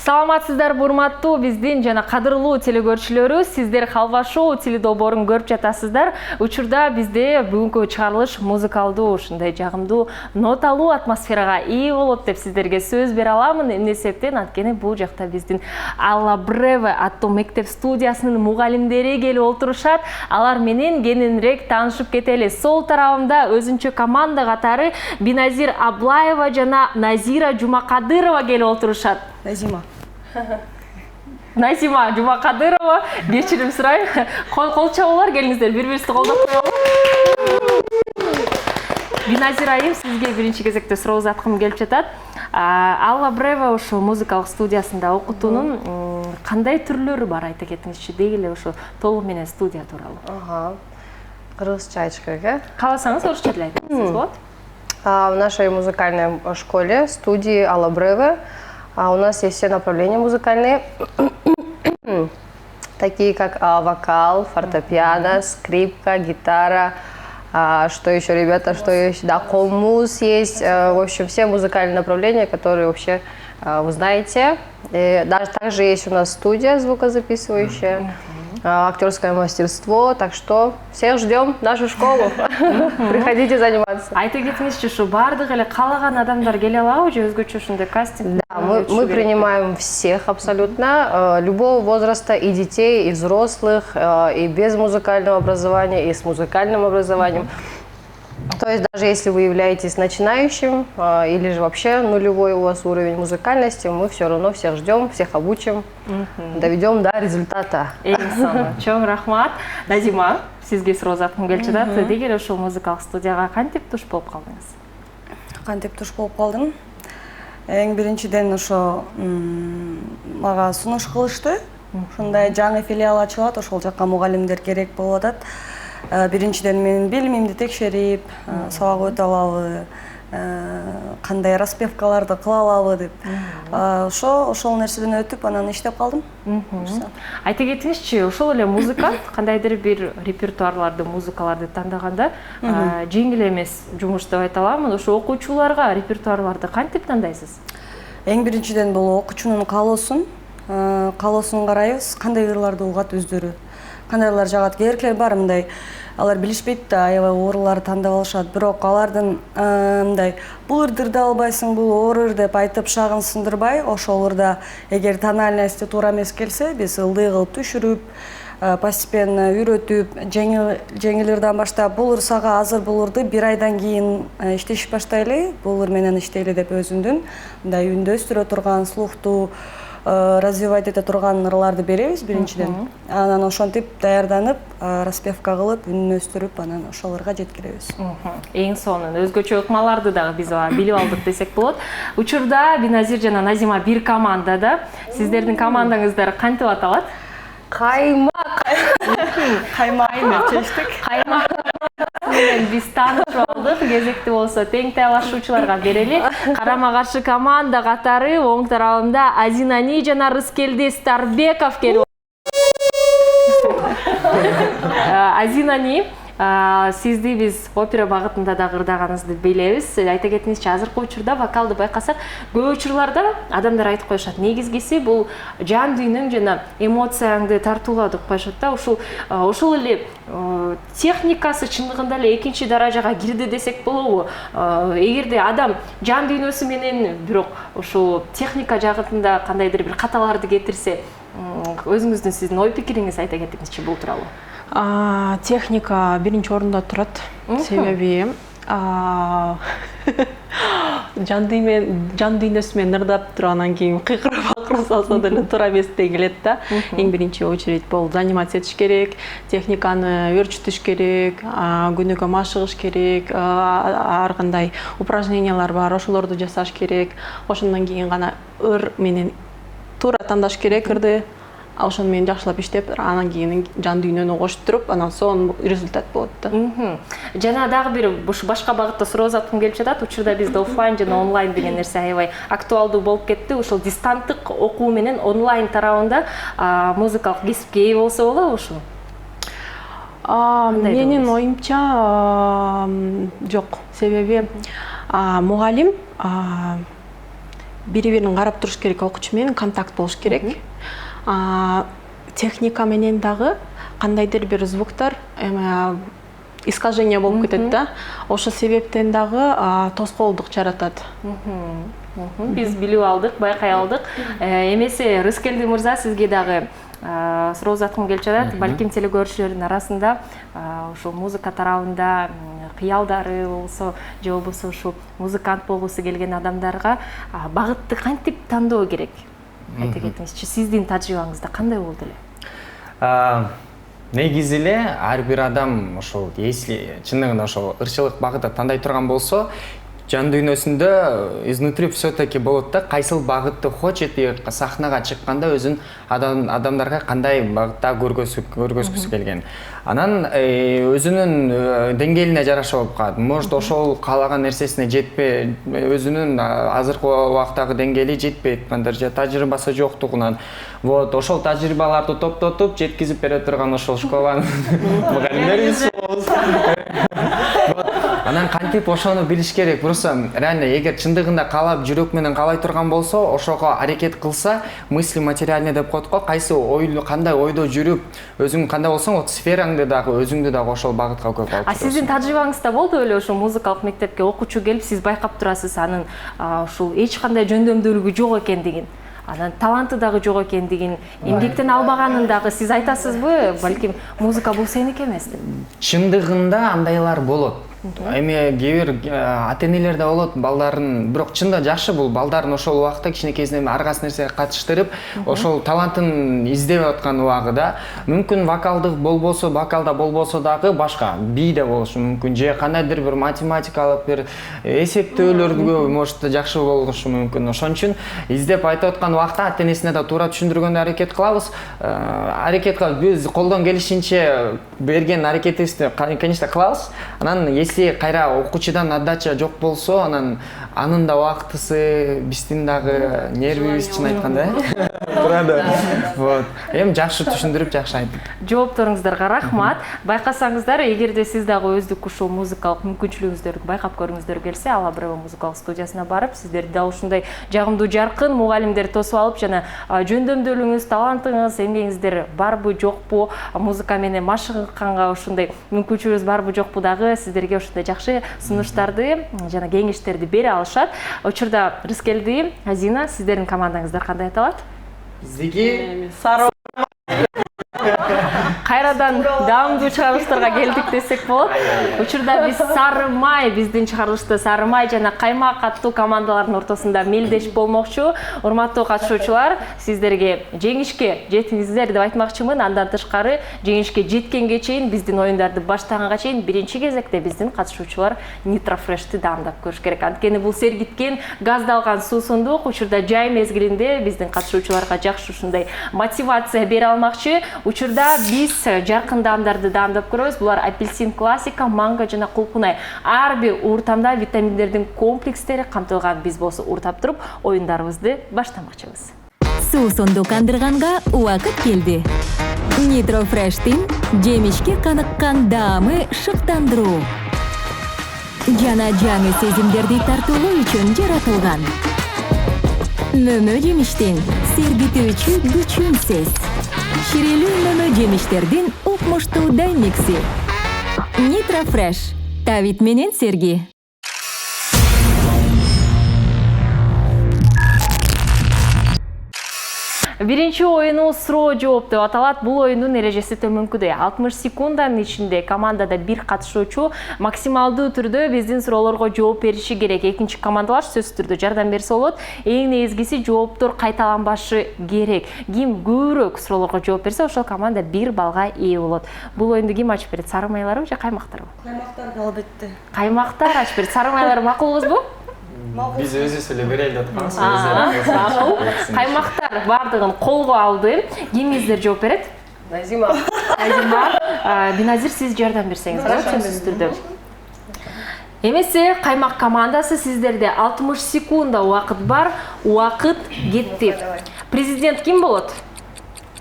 Саламатсыздар, урматтуу биздин жана кадырлуу телекөрүүчүлөрү, сиздер Халва шоу теледолбоорун көрүп жатасыздар. Учурда бизде бүгүнкү чыгарылыш музыкалдуу, ушундай жагымдуу, ноталуу атмосферага ээ болот деп сиздерге сөз бере аламын. Эмне себептен? Анткени бул жакта биздин Алла Бреве аттуу мектеп студиясынын мугалимдери келип отурушат. Алар менен кененирээк таанышып кетели. Сол тарабымда өзүнчө команда катары Биназир Аблаева жана Назира Жумакадырова келип отурушат. Назима Жумакадырова, кечирим сурайм. Кол чабуулар, келиңиздер, бири-бирибизди колдоп коелу. Биназир айым, сизге биринчи кезекте суроо узаткым келип жатат. Алла Бреве ошо музыкалык студиясында окутуунун кандай түрлөрү бар, айта кетиңизчи, деги эле ошо толук менен студия тууралуу. Кыргызча айтыш керек, э? Кааласаңыз орусча деле айтыңыз, болот? В нашей музыкальной школе, студии Алла Бреве, у нас есть все направления музыкальные, такие как вокал, фортепиано, скрипка, гитара, что еще, ребята, что еще, да, коммуз есть, в общем, все музыкальные направления, которые вообще вы знаете. И даже также есть у нас студия звукозаписывающая, актерское мастерство, так что всех ждем в нашу школу. Приходите заниматься. Айта кетиңизчи, ушу баардык эле каалаган адамдар келе алабы же өзгөчө ушундай кастинг? Да, мы принимаем всех абсолютно, любого возраста, и детей, и взрослых, и без музыкального образования, и с музыкальным образованием. То есть даже если вы являетесь начинающим или же вообще нулевой у вас уровень музыкальности, мы все равно всех ждем, всех обучим, доведем до результата. Чоң рахмат. Назима, сизге суроо узаткым келип жатат. Деги эле ушул музыкалык студияга кантип туш болуп калдыңыз? Кантип туш болуп калдым? Эң биринчиден ошо мага сунуш кылышты. Ушундай жаңы филиал ачылат, ошол жакка мугалимдер керек болуп атат. Биринчиден менин билимимди текшерип, сабак өтө алабы, кандай распевкаларды кыла алабы деп. Ошол нерседен өтүп, анан иштеп калдым. Айта кетиңизчи, ошол эле музыкант кандайдыр бир репертуарларды, музыкаларды тандаганда жеңил эмес жумуш деп айта аламын. Ошо окуучуларга репертуарларды кантип тандайсыз? Эң биринчиден бул окуучунун каалоосун карайбыз, кандай ырларды угат өздөрү. Кандайлар жагат, керектер бар мындай, алар билишпейт да, аябай оорларды тандап алышат, бирок алардын мындай бул ырды ырда албайсың, бул оор ыр деп айтып шагын сындырбай, ошол ырда эгер тональности туура эмес келсе, биз ылдый кылып түшүрүп, постепенно үйрөтүп, жеңил ырдан баштап, бул ыр сага азыр, бул ырды бир айдан кийин иштешип баштайлы, бул ыр менен иштейли деп өзүндүн мындай үндө өстүрө турган, слухтуу развивать ете турган ырларды беребиз биринчиден. Анан ошентип даярданып, распевка кылып, үнүн өстүрүп, анан ошол ырга жеткиребиз. Эң сонун өзгөчө ыкмаларды дагы биз билип алдык десек болот. Учурда Биназир жана Назима бир командада. Сиздердин командаңыздар кантип аталат? Каймак! Каймак деп чечтик. Каймак менен биз таанышып алдык. Кезекти болсо тең талашуучуларга берели. Карама каршы команда катары оң тарабымда Азинани жана Рыскелди Старбеков келип. Азинани, сизди биз опера багытында да ырдаганыңызды билебиз. Айта кетиңизчи, азыркы учурда вокалды байкасак, көп учурларда адамдар айтып коюшат, негизгиси бул жан дүйнөң жана эмоцияңды тартууга деп коюшат да. Ошол эле техникасы чындыгында эле экинчи даражага кирди десек болобу? Эгерде адам жан дүйнөсү менен бирок ушул техника жагында кандайдыр бир каталарды кетирсе, өзүңүздүн сиздин ой пикириңиз айта кетиңизчи бул тууралуу. Техника биринчи орунда турат. Себеби жан дүйнөсү менен ырдап тургандан кийин кыйкырып акырып салса деле туура эместей келет да. Эң биринчи очередь бул заниматься этиш керек, техниканы өөрчүтүш керек, күнүгө машыгыш керек, ар кандай упражнениялар бар, ошолорду жасаш керек. Ошондон кийин гана ыр менен туура тандаш керек ырды. Ошону менен жакшылап иштеп, анан кийин жан дүйнөнү коштуруп, анан соң результат болот да. Жана дагы бир башка багытта суроо узаткым келип жатат. Учурда бизде офлайн жана онлайн деген нерсе аябай актуалдуу болуп кетти. Ошол дистанттык окуу менен онлайн тарабында музыкалык кесипке ээ болсо болобу ушул? Менин оюмча жок. Себеби мугалим бири-бирин карап туруш керек, окуучу менен контакт болуш керек. Техника менен дагы кандайдыр бир звуктар искажение болуп кетет да. Ошол себептен дагы тоскоолдук жаратат. Биз билип алдык, байкай алдык. Эмесе Рыскелди мырза, сизге дагы суроо узаткым келип жатат. Балким телекөрүүчүлөрдүн арасында ушул музыка тарабында кыялдары болсо, же болбосо ушу музыкант болгусу келген адамдарга багытты кантип тандоо керек? Айта кетиңизчи, сиздин тажрыйбаңызда кандай болду эле? Негизи эле ар бир адам ошол если чындыгында ошол ырчылык багытты тандай турган болсо, жан дүйнөсүндө изнутри все-таки болот да, кайсыл багытты хочет, сахнага чыкканда өзүн адамдарга кандай багытта көргөзгүсү келген. Анан өзүнүн деңгээлине жараша болуп калат. Может, ошол каалаган нерсесине жетпей, өзүнүн азыркы убактагы деңгээли жетпейт, же тажрыйбасы жоктугунан. Вот, ошол тажрыйбаларды топтотуп, жеткизип бере турган ошол школанын мугалимдерибиз болсун. Анан кантип ошону билиш керек. Просто реально эгер чындыгында каалап, жүрөк менен каалай турган болсо, ошого аракет кылса, мысли материальный деп коет го, кайсы кандай ойдо жүрүп, өзүң кандай болсоң, вот сфераңды дагы, өзүңдү дагы ошол багытка көп алып жүрөсүң. Сиздин тажрыйбаңызда болду беле ошол музыкалык мектепке окуучу келип, сиз байкап турасыз, анын ушул эч кандай жөндөмдүүлүгү жок экендигин, анан таланты дагы жок экендигин, эмгектен албаганын дагы сиз айтасызбы? Балким музыка бул сеники эмес деп. Чындыгында андайлар болот. Эми кээ бир ата-энелер да болот, балдарын, бирок чында жакшы бул балдарын ошол убакта кичинекейинен ар кайсы нерсеге катыштырып, ошол талантын издеп аткан убагында мүмкүн вокалдык болбосо, вокалда болбосо дагы башка бийде болушу мүмкүн, же кандайдыр бир математикалык бир эсептөөлөргө может жакшы болушу мүмкүн. Ошон үчүн издеп айтып аткан убакта ата-энесине да туура түшүндүргөнгө аракет кылабыз. Биз колдон келишинче берген аракетибизди, конечно, кылабыз. Анан если кайра окуучудан отдача жок болсо, анын да убактысы, биздин дагы нервибиз, чын айтканда, турады. Вот. Эми жакшы түшүндүрүп, жакшы айттык. Жоопторуңуздарга рахмат. Байкасаңыздар, эгерде сиз дагы өздүк ушул музыкалык мүмкүнчүлүгүңүздөрдү байкап көргүңүздөр келсе, Ала Брево музыкалык студиясына барып, сиздерди дал ушундай жагымдуу жаркын мугалимдер тосуп алып, жана жөндөмдүүлүгүңүз, талантыңыз, эмгегиңиздер барбы, жокпу, музыка менен машыгканга ушундай мүмкүнчүлүгүңүз барбы, жокпу дагы сиздерге ушундай жакшы сунуштарды жана кеңештерди бере алышат. Учурда Рыскелди, Азина, сиздердин командаңыздар кандай аталат? Биздики Сары Кайрадан даамдуу чыгарылыштарга келдик десек болот. Учурда биз Сары Май, биздин чыгарылышты Сары Май жана Каймак аттуу командалардын ортосунда мелдеш болмокчу. Урматтуу катышуучулар, сиздерге жеңишке жетиңиздер деп айтмакчымын. Андан тышкары жеңишке жеткенге чейин, биздин оюндарды баштаганга чейин биринчи кезекте биздин катышуучулар Nitro Fresh'ти даамдап көрүш керек. Анткени бул сергиткен, газдалган суусундук учурда жай мезгилинде биздин катышуучуларга жакшы ушундай мотивация бере алмакчы. Учурда биз жаркын даамдарды даамдап көрөбүз. Булар апельсин классика, манго жана кулпунай. Ар бир ууртамда витаминдердин комплекстери камтылган. Биз болсо ууртап туруп оюндарыбызды баштамакчыбыз. Суусунду кандырганга убакыт келди. Nitro Fresh'тин жемишке каныккан даамы шыктандыруу жана жаңы сезимдерди тартуулоо үчүн жаратылган. Мөмө жемиштин сергитүүчү күчүнсүз. Ширелүү мөмө жемиштердин укмуштуу даймикси. Nitro Fresh. Тавит менен серги. Биринчи оюну суроо жооп деп аталат. Бул оюндун эрежеси төмөнкүдөй. 60 секунданын ичинде командада бир катышуучу максималдуу түрдө биздин суроолорго жооп бериши керек. Экинчи командалар сөзсүз түрдө жардам берсе болот. Эң негизгиси жооптор кайталанбашы керек. Ким көбүрөөк суроолорго жооп берсе, ошол команда 1 балга ээ болот. Бул оюнду ким ачып берет? Сары Майларбы же Каймактарбы? Каймактар албетте. Каймактар ачып берет. Сары Майлар макулбузбу? биз өзүбүз эле берели деп атканбыз. Каймактар бардыгын колго алды. Кимиңиздер жооп берет? Назима. Назима, Биназир, сиз жардам берсеңиз, сөзсүз түрдө. Эмесе Каймак командасы, сиздерде 60 секунда убакыт бар, убакыт кетти. Президент ким болот?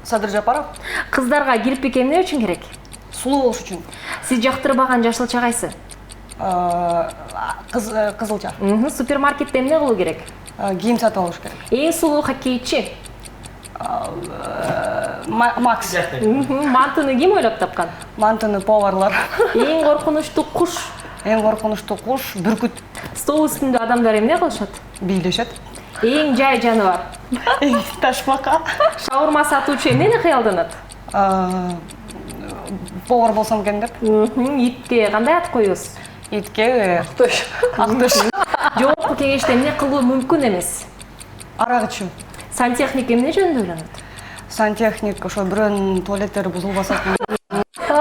Садыр Жапаров. Кыздарга кирпик эмне үчүн керек? Сулуу болуш үчүн. Сиз жактырбаган жашылча кайсы? Кызылча. Супермаркетте эмне кылуу керек? Кийим сатып алыш керек. Эң сулуу хоккейчи? Макс. Мантыны ким ойлоп тапкан? Мантыны поварлар. Эң коркунучтуу куш? Эң коркунучтуу куш бүркүт. Стол үстүндө адамдар эмне кылышат? Бийлешет. Эң жай жаныбар? Ташбака. Шаурма сатуучу эмнени кыялданат? Повар болсом экен деп. Итке кандай ат коебуз? Итке Актөш. Жогорку кеңеште эмне кылуу мүмкүн эмес? Арак ичүү. Сантехник эмне жөнүндө ойлонот? Сантехник ошо бирөөнүн туалеттери бузулбаса экен.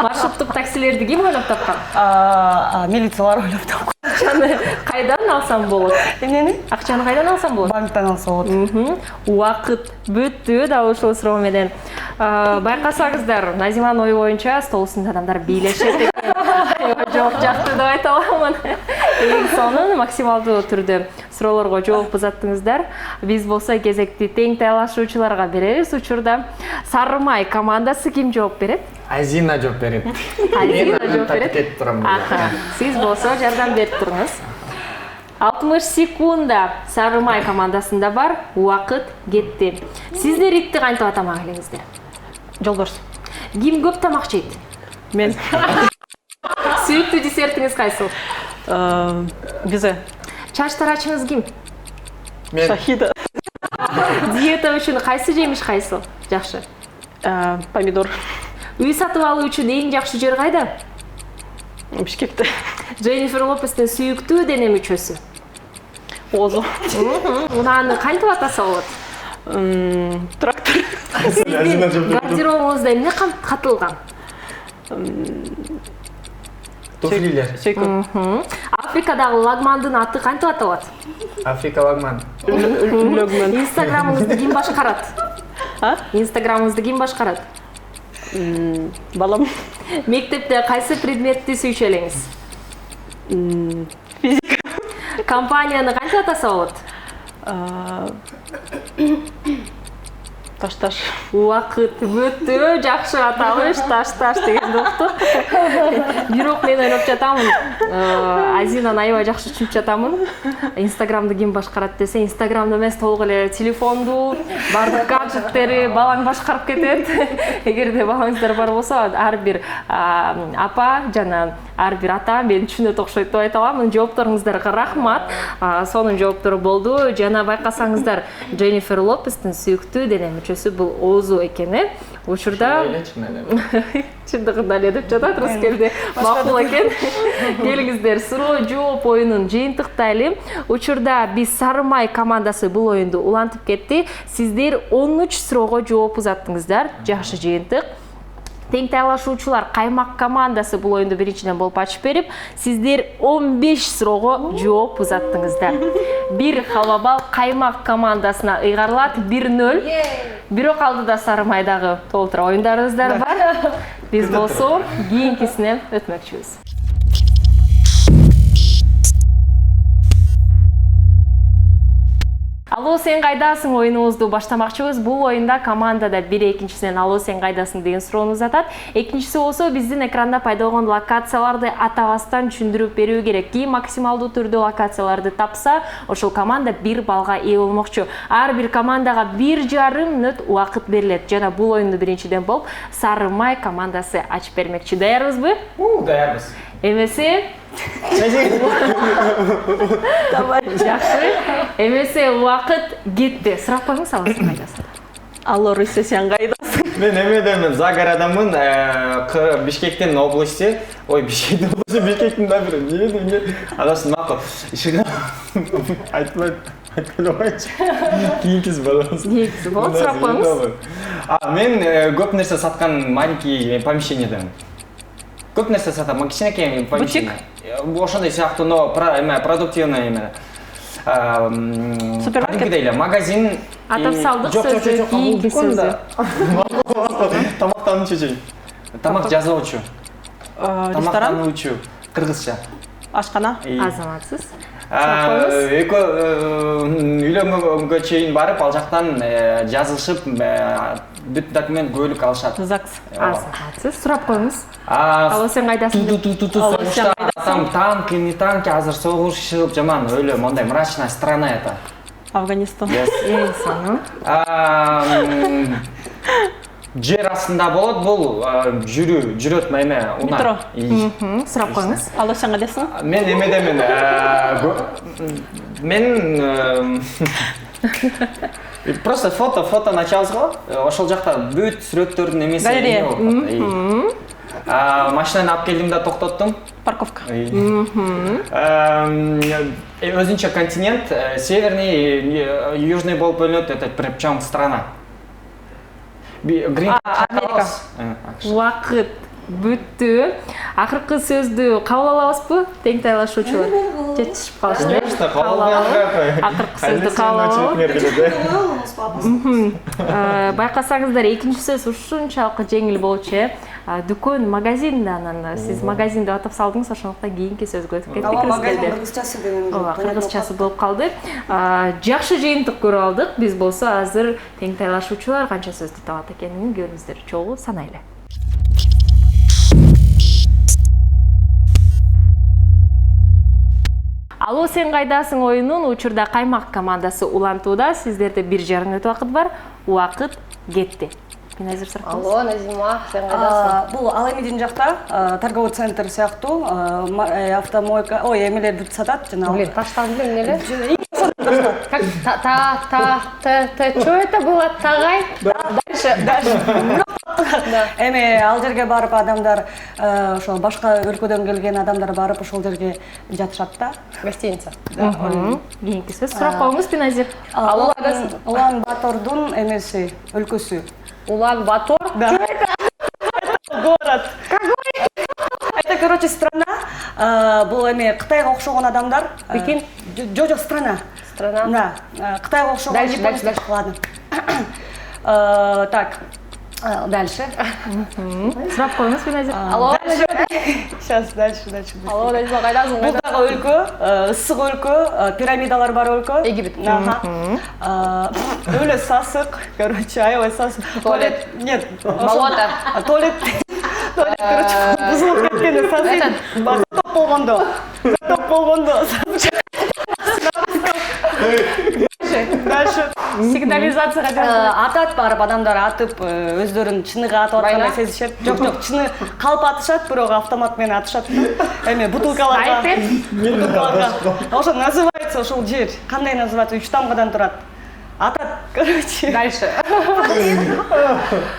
Маршруттук таксилерди ким ойлоп тапкан? Милициялар ойлоп тапкан. Акчаны кайдан алсам болот? Эмнени? Акчаны кайдан алсам болот? Банктан алса болот. Убакыт бүттү да ушул суроо менен. Байкасаңыздар, Назиманын ою боюнча стол үстүндө адамдар бийлешет экен. Жок, жакты деп айта аламын. Эң сонун максималдуу түрдө суроолорго жооп узаттыңыздар. Биз болсо кезекти тең талашуучуларга беребиз. Учурда Сары Май командасы ким жооп берет? Азина жооп берет. Азина жооп берет. Кетип турам. Сиз болсо жардам берип туруңуз. 60 секунда Сары Май командасында бар. Убакыт кетти. Сиздер итти кантип атамак элеңиздер? Жолборс. Ким көп тамак жейт? Мен. Сүйүктүү десертиңиз кайсыл? Бизе. Чач тарачыңыз ким? Мен Шахида. Диета үчүн кайсы жемиш кайсыл? Жакшы. Помидор. Үй сатып алуу үчүн эң жакшы жер кайда? Бишкекте. Дженнифер Лопестин сүйүктүү дене мүчөсү. Озо. Унаны кантип атаса болот? Трактор. Гардеробуңузда эмне катылган? туфлилер. Африкадагы лагмандын аты кантип аталат? Африка лагман. Инстаграмыңызды ким башкарат? Инстаграмыңызды ким башкарат? Балам. Мектепте кайсы предметти сүйчү элеңиз? Физика. Компанияны кантип атаса болот? Таш-таш. Убакыт бүттү, жакшы аталыш, таш-таш дегенди уктук. Бирок мен ойлоп жатамын, Азинаны аябай жакшы түшүнүп жатамын. Инстаграмды ким башкарат десе, Инстаграмды эмес, толук эле телефонду, бардык гаджеттери балаң башкарып кетет. Эгерде балаңыздар бар болсо, ар бир апа жана ар бир ата мени түшүнөт окшойт деп айта алам. Жоопторуңуздарга рахмат. Сонун жооптору болду. Жана байкасаңыздар, Дженнифер Лопестин сүйүктүү дене мүчөсү бул Озу экени. Учурда чындыгында эле деп жатат Рускелде. Макул экен. Келиңиздер, суроо жооп оюнун жыйынтыктайлы. Учурда биз Сары Май командасы бул оюнду улантып кетти. Сиздер 13 суроого жооп узаттыңыздар. Жакшы жыйынтык. Тең талашуучулар Каймак командасы бул оюнду биринчиден болуп ачып берип, сиздер 15 суроого жооп узаттыңыздар. Бир халва Каймак командасына ыйгарылат, 1-0. Бирок алдыда Сары Майдагы толтура оюндарыңыздар бар. Биз болсо кийинкисине өтмөкчүбүз. Алло, сен кайдасың оюнубузду баштамакчыбыз. Бул оюнда командада бири экинчисинен алло, сен кайдасың деген суроону узатат. Экинчиси болсо биздин экранда пайда болгон локацияларды атабастан түшүндүрүп берүү керек. Ким максималдуу түрдө локацияларды тапса, ошол команда 1 балга ээ болмокчу. Ар бир командага 1,5 мүнөт убакыт берилет. Жана бул оюнду биринчиден болуп Сары Май командасы ачып бермекчи. Даярбызбы? Даярбыз. Эмесе жакшы. Эмесе убакыт кетти. Сурап коюңуз, алла сен кайдасың? Алло, Руся, сен кайдасың? Мен эмедемин, Загарадамын, Бишкектин области. Ой, Бишкектин области, Бишкектин да бир. Эмне? Адасын макул. Ишига айтпай койчу. Кийинкиси болобуз. Кийинкиси болот, сурап коюңуз. Мен көп нерсе саткан маленький помещениеден. Көп нерсе сатам, кичинекей помещение. Ошондой сыяктуу, но продуктивный эме. Супермаркет Эле магазин. Атап салдык сөзү, кийинки сөзү. Тамактануучу. Тамак жасоочу. ресторан, Тамактануучу. Кыргызча. ашкана. Азаматсыз. Экөө үйлөнгөнгө чейин барып, ал жактан жазышып, бүт документ бөлүк алышат. ЗАГС. Сиз сурап коюңуз. Ал сен кайдасың? Согушта там танки, не танки, азыр согушуп жаман, өлө мондай мрачная страна это. Афганистан. Жер астында болот, бул жүрөт эме Метро. Сурап коюңуз. Ал сен кайдасың? Мен эмедемин. Мен просто фото началыз го. Ошол жакта бүт сүрөттөрдүн эмеси. Галерея. Машинаны алып келдим да токтоттум. Парковка. Өзүнчө континент, северный, южный болуп бөлүнөт, это причем страна. Америка. Убакыт бүттү. Акыркы сөздү кабыл алабызбы? Тең тайлашуучулар. Жетишип калышты. Конечно, кабыл алабыз. Акыркы сөздү кабыл алабыз. Байкасаңыздар, экинчи сөз ушунчалык жеңил болчу. Дүкөн, магазин да анан сиз магазин деп атап салдыңыз, ошондуктан кийинки сөзгө өтүп кеттик. Магазин кыргызчасы деген. Кыргызчасы болуп калды. Жакшы жыйынтык көрүп алдык. Биз болсо азыр тең тайлашуучулар канча сөздү табат экенин көрүңүздөр. Чогуу санайлы. Алло, сен кайдасың оюнун учурда Каймак командасы улантууда. Сиздерде 1 жарым мүнөт убакыт бар. Убакыт кетти. Мен азыр сурап коём. Алло, Назима, сен кайдасың? Бул ал эмеден жакта торговый центр сыяктуу автомойка, эмелерди сатат жана. Блин, таштандым эле. Как что это было? Тагай? Дальше. Эми ал жерге барып адамдар, ошо башка өлкөдөн келген адамдар барып ошол жерге жатышат да. Гостиница. Кийинки сөз сурап коюңуз, Биназир. Улан Батордун эмеси, өлкөсү. Улан Батор? Да. Город. Какой? Это, короче, страна. Бул эми Кытайга окшогон адамдар. Пекин? Жок, страна. Страна? Да. Кытайга окшогон. Дальше. Ладно. Так. Дальше. Сурап коюңуз, Биназир. Алло, Сейчас, дальше. Алло, Назима, кайдасың? Бул дагы өлкө, ысык өлкө, пирамидалар бар өлкө. Египет. Өлө сасык, короче, аябай сасык. Туалет. Нет. Болото. Туалет, короче, бузулуп кеткен сасык. Затоп болгондо. Дальше. Сигнализация. Атат барып адамдар атып, өздөрүн чыныгы атып аткандай сезишет. Жок, чыны калп атышат, бирок автомат менен атышат. Эми бутылкаларга. Ошо называется ошол жер. Кандай называется? 3 тамгадан турат. Атат, короче. Дальше.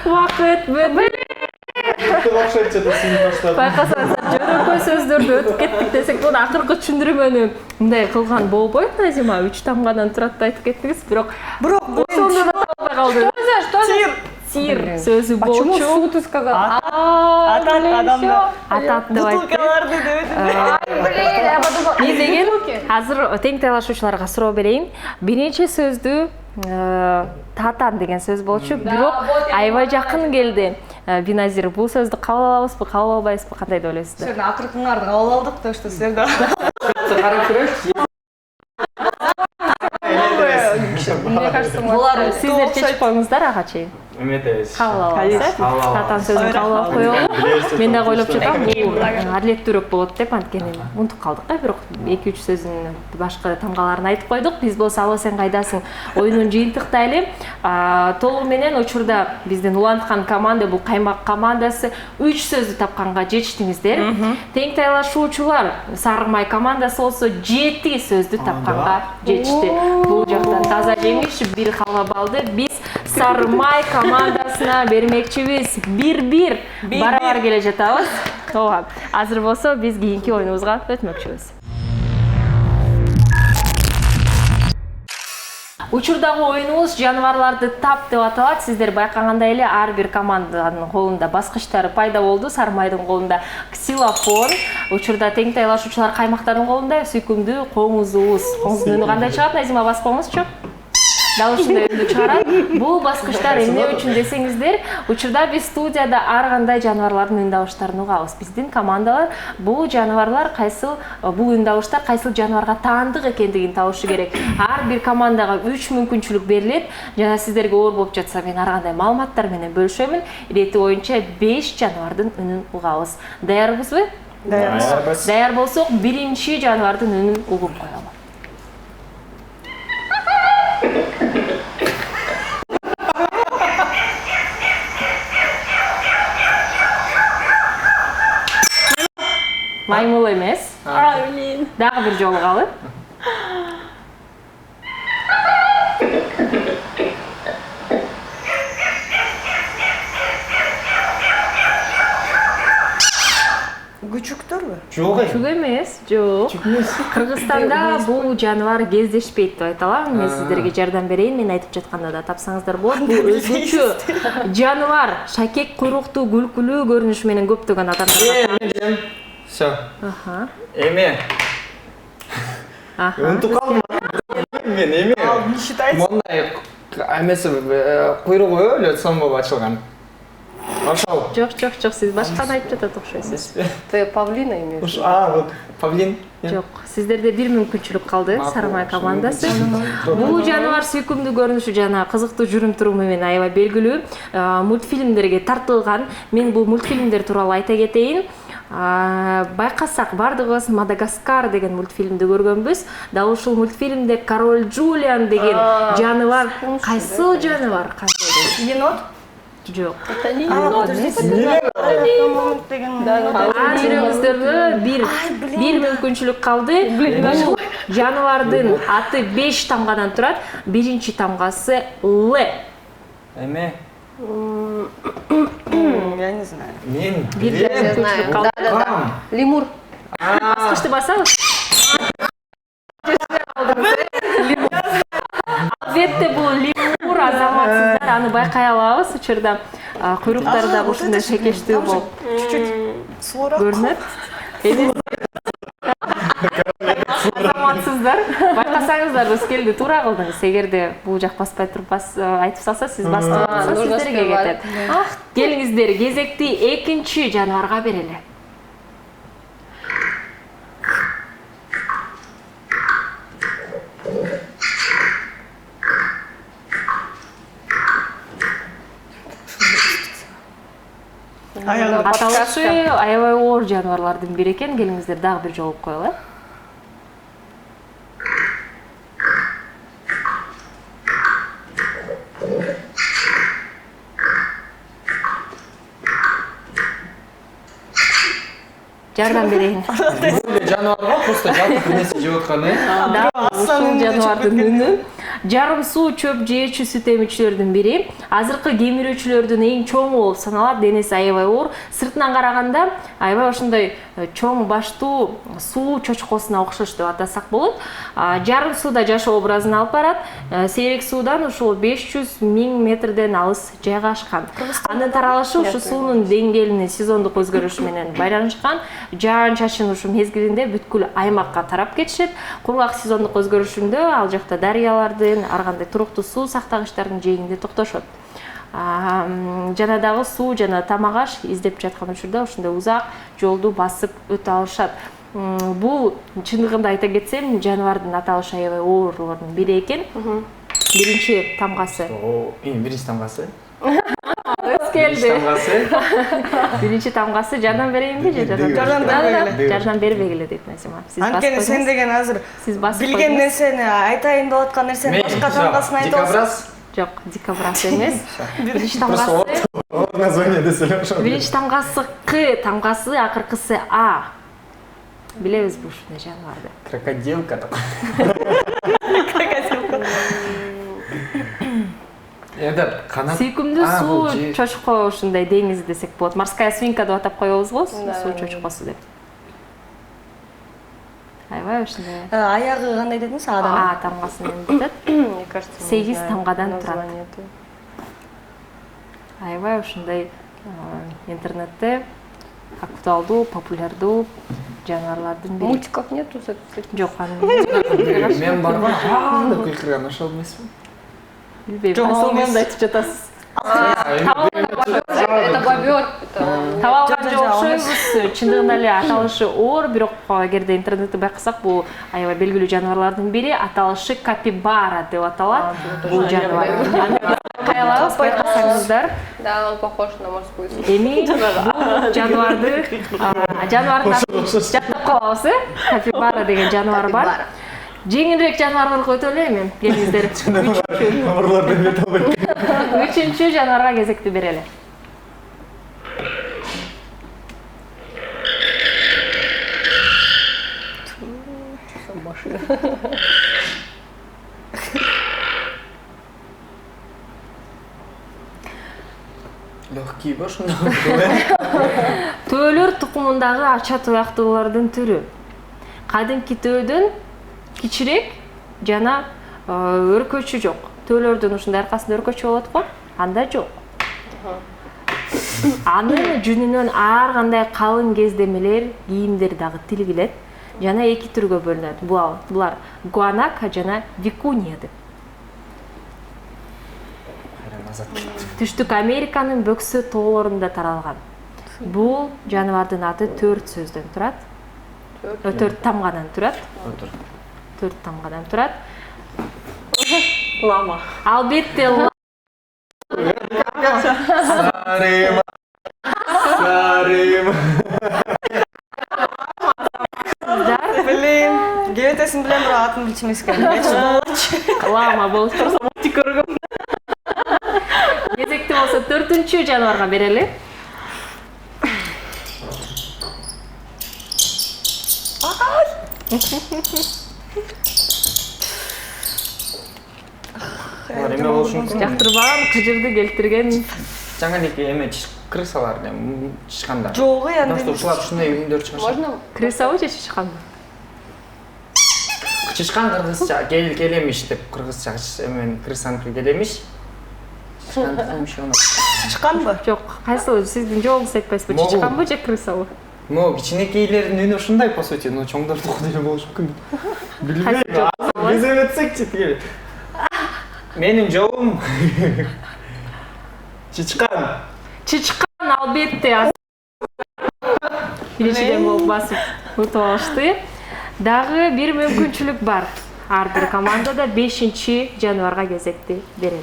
Убакыт бүттү. Байкасаңыздар, жөнөкөй сөздөрдү өтүп кеттик десек болот. Акыркы түшүндүрмөнү мындай кылган болбойт, Назима. 3 тамгадан турат да айтып кеттиңиз, бирок ошондо да табылбай калды. Тир сөзү болчу. Почему су ты сказала? Атат адамдар. Атат деп айтты. Бутылкаларды деп. Блин, я подумала. Мен деген азыр тең тайлашуучуларга суроо берейин. Биринчи сөздү татан деген сөз болчу, бирок аябай жакын келди. Биназир, бул сөздү кабыл алабызбы, кабыл албайбызбы, кандай деп ойлойсуздар? Силердин акыркыңарды кабыл алдык, то что силерде. Карап көрөйүчү. Мне кажется, Булар Сиздер чечип коюңуздар ага чейин. Эметебиз. Кабыл алабыз. Татан сөзүн кабыл алып коелу. Мен дагы ойлоп жатам, бул адилеттүүрөөк болот деп, анткени унутуп калдык да, бирок 2-3 сөзүн башка тамгаларын айтып койдук. Биз болсо Алло, сен кайдасың оюнун жыйынтыктайлы. Толугу менен учурда биздин уланткан команда, бул Каймак командасы 3 сөздү тапканга жетиштиңиздер. Тең тайлашуучулар Сары Май командасы болсо 7 сөздү тапканга жетишти. Бул жактан таза жеңиш, 1 калба балды биз Сары Май командасына бермекчибиз. 1-1 барабар келе жатабыз. Ооба. Азыр болсо биз кийинки оюнубузга өтмөкчүбүз. Учурдагы оюнубуз жаныбарларды тап деп аталат. Сиздер байкагандай эле ар бир команданын колунда баскычтары пайда болду. Сары Майдын колунда ксилофон. Учурда тең тайлашуучулар Каймактардын колунда сүйкүмдүү коңуз уус. Коңуздун үнү кандай чыгат? Назима, басып коңузчу. дал ушундай үнү чыгарат. Бул баскычтар эмне үчүн десеңиздер, учурда биз студияда ар кандай жаныбарлардын үн дабыштарын угабыз. Биздин командалар бул жаныбарлар кайсыл, бул үн дабыштар кайсыл жаныбарга таандык экендигин табышы керек. Ар бир командага 3 мүмкүнчүлүк берилет. Жана сиздерге оор болуп жатса мен ар кандай маалыматтар менен бөлүшөмүн. Ирети боюнча 5 жаныбардын үнүн угабыз. Даярбызбы? Даярбыз. Даяр болсок, биринчи жаныбардын үнүн угуп коелу. Маймыл эмес. Дагы бир жолу калып. Күчүктөрбү? Жок. Чүк эмес, жок. Кыргызстанда бул жаныбар кездешпейт деп айта алам. Мен сиздерге жардам берейин. Мен айтып жатканда да тапсаңыздар болот. Бул өзгөчө жаныбар, шакек куйруктуу, күлкүлүү көрүнүшү менен көптөгөн адамдар. Все. Аха. Эме. Унутуп калдым. Мен эме. Не считается? Мондай эмеси куйругу өлө сом болуп ачылган. Ошол. Жок, сиз башканы айтып жатат окшойсуз. Ты павлина имеешь? Вот павлин. Жок, сиздерде бир мүмкүнчүлүк калды, Сарымай командасы. Бул жаныбар сүйкүмдүү көрүнүшү жана кызыктуу жүрүм туруму менен аябай белгилүү. Мультфильмдерге тартылган. Мен бул мультфильмдер тууралуу айта кетейин. Байкасак бардыгыбыз Мадагаскар деген мультфильмди көргөнбүз. Дал ушул мультфильмде Король Джулиан деген жаныбар кайсыл жаныбар? Енот? Жок. Жүрөңүздөргө бир мүмкүнчүлүк калды. Бул жаныбардын аты 5 тамгадан турат. Биринчи тамгасы Л. Эме. Я не знаю. Мен Бир мүмкүнчүлүк калды. Да. Лемур. Баскычты басабыз. Албетте бул лемур, азаматсыздар аны байкай алабыз. Учурда куйруктары да ушундай шекештүү болуп Чуть-чуть суураак. көрүнөт. Азаматсыздар, байкасаңыздар өз келди туура кылдыңыз. Эгерде бул жак баспай туруп айтып салса, сиз басып алсаңыз сиздерге кетет. Келиңиздер, кезекти экинчи жаныбарга берели. Аталышы аябай оор жаныбарлардын бири экен. Келиңиздер дагы бир жолуп коелу. Жардам берейин. бул жаныбарга просто жалпы нерсе жеп аткан, Да, ушул жаныбардын үнү. Жарым суу чөп жээчү сүт эмичилердин бири. Азыркы кемирүүчүлөрдүн эң чоңу болуп саналат. Денеси аябай оор. Сыртынан караганда аябай ошондой чоң баштуу суу чочкосуна окшош деп атасак болот. Жарым сууда жашоо образын алып барат. Сейрек суудан ушул 500.000 метрден алыс жайгашкан. Анын таралышы ушу суунун деңгээлинин сезондук өзгөрүшү менен байланышкан. Жаан-чачын ушу мезгилинде бүткүл аймакка тарап кетишет. Кургак сезондук өзгөрүшүндө ал жакта дарыялардын, ар кандай туруктуу суу сактагычтардын жээгинде токтошот. Жана дагы суу жана тамак аш издеп жаткан учурда ушундай узак жолду басып өтө алышат. Бул чындыгында айта кетсем, жаныбардын аталышы аябай оорлордун бири экен. Биринчи тамгасы. Биринчи тамгасы. Өз келди. Биринчи тамгасы жардам берейинби же жардам бербегиле дейт Назима. Анткени сен деген азыр билген нерсени айтайын деп аткан нерсени башка тамгасын айтып алсаң. Жок, дикобраз эмес. Биринчи тамгасы. Название десең. Биринчи тамгасы К, тамгасы акыркысы А. Билебизби ушундай жаныбарды? Крокодилка такой. Канат. Сүйкүмдүү суу чочко ушундай деңиз десек болот. Морская свинка деп атап коебуз го, суу чочкосу деп. Аябай ушундай. Аягы кандай дедиңиз? Адан. А тамгасы менен бүтөт. Мне кажется, 8 тамгадан турат. Аябай ушундай интернетте актуалдуу, популярдуу жаныбарлардын бири. Мультиков нету? Жок, аны Мен барган, деп кыйкырган ошол эмеспи? Билбейм. Жок, Кайсыл эмес. менде айтып жатасыз. Это бобер. Таба алган жок окшойбуз. Чындыгында эле аталышы оор, бирок эгерде интернетте байкасак бул аябай белгилүү жаныбарлардын бири, аталышы капибара деп аталат. Бул жаныбар. Каялабыз байкасаңыздар. Да, он похож на морскую свинку. Эми бул жаныбарды жаныбардын атын жаттап калабыз, капибара деген жаныбар бар. Жеңилирээк жаныбарларга өтө элейми? Келиңиздер. Үчүнчү жаныбарга кезекти берели. Легкий ба ушундай? Төөлөр тукумундагы ача туяктуулардын түрү. Кадимки төөдөн кичирээк жана өркөчү жок. Төөлөрдүн ушундай аркасында өркөчү болот го, анда жок. Анын жүнүнөн ар кандай калың кездемелер, кийимдер дагы тилгилет жана эки түргө бөлүнөт. Булар гуанака жана викуния деп. Түштүк Американын бөксө тоолорунда таралган. Бул жаныбардын аты 4 сөздөн турат. 4 тамгадан турат. 4 тамгадан турат. Лама. Албетте Сарыма. Билем, кебетесин билем, бирок атын билчүм экен. лама болуп турса мультик көргөм. Кезекти болсо 4-чү жаныбарга берели. Эме болушу мүмкүн. Жактырбаган кыжырды келтирген Жаңа эле эме крысалар чычкандар. Жок, Просто ушулар ушундай үндөр чыгышат. Можно? крысабы же чычканбы? Чычкан кыргызча келемиш деп кыргызча эмен крысаны келемиш. Чычкан кылмыш оны. чыкканбы? Жок, кайсыл сиздин жообуңуз айтпайсызбы? Могу. Чычканбы же крысабы? Могу кичинекейлердин үнү ушундай по сути, но чоңдордуку деле болушу мүмкүн. Билбейм. Биз эметсекчи тиги. Менин жообум чычкан. Чычкан албетте. Биринчиден болуп басып утуп алышты. Дагы бир мүмкүнчүлүк бар. Ар бир командада 5-чи жаныбарга кезекти берели.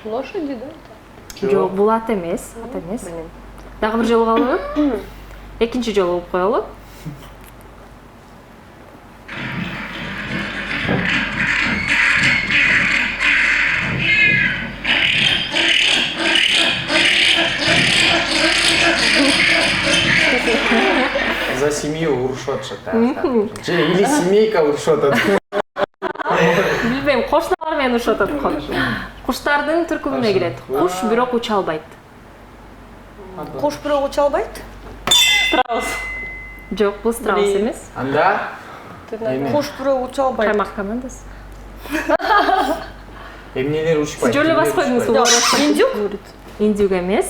Лошади, да? Жок, бул ат эмес, ат эмес. Дагы бир жолу калдыбы? Экинчи жолу болуп коелу. За семью урушат что-то. Или семейка урушат. Билбейм, кошуналар менен урушуп атат го. Куштардын түркүмүнө кирет. Куш бирок уча албайт. Куш бирок уча албайт? Страус. Жок, бул страус Блин. эмес. Анда эме Куш бирок уча албайт. Каймак командасы. эмнелер учпайт. Сиз жолу бас койдуңуз бул. Индюк? Индюк эмес.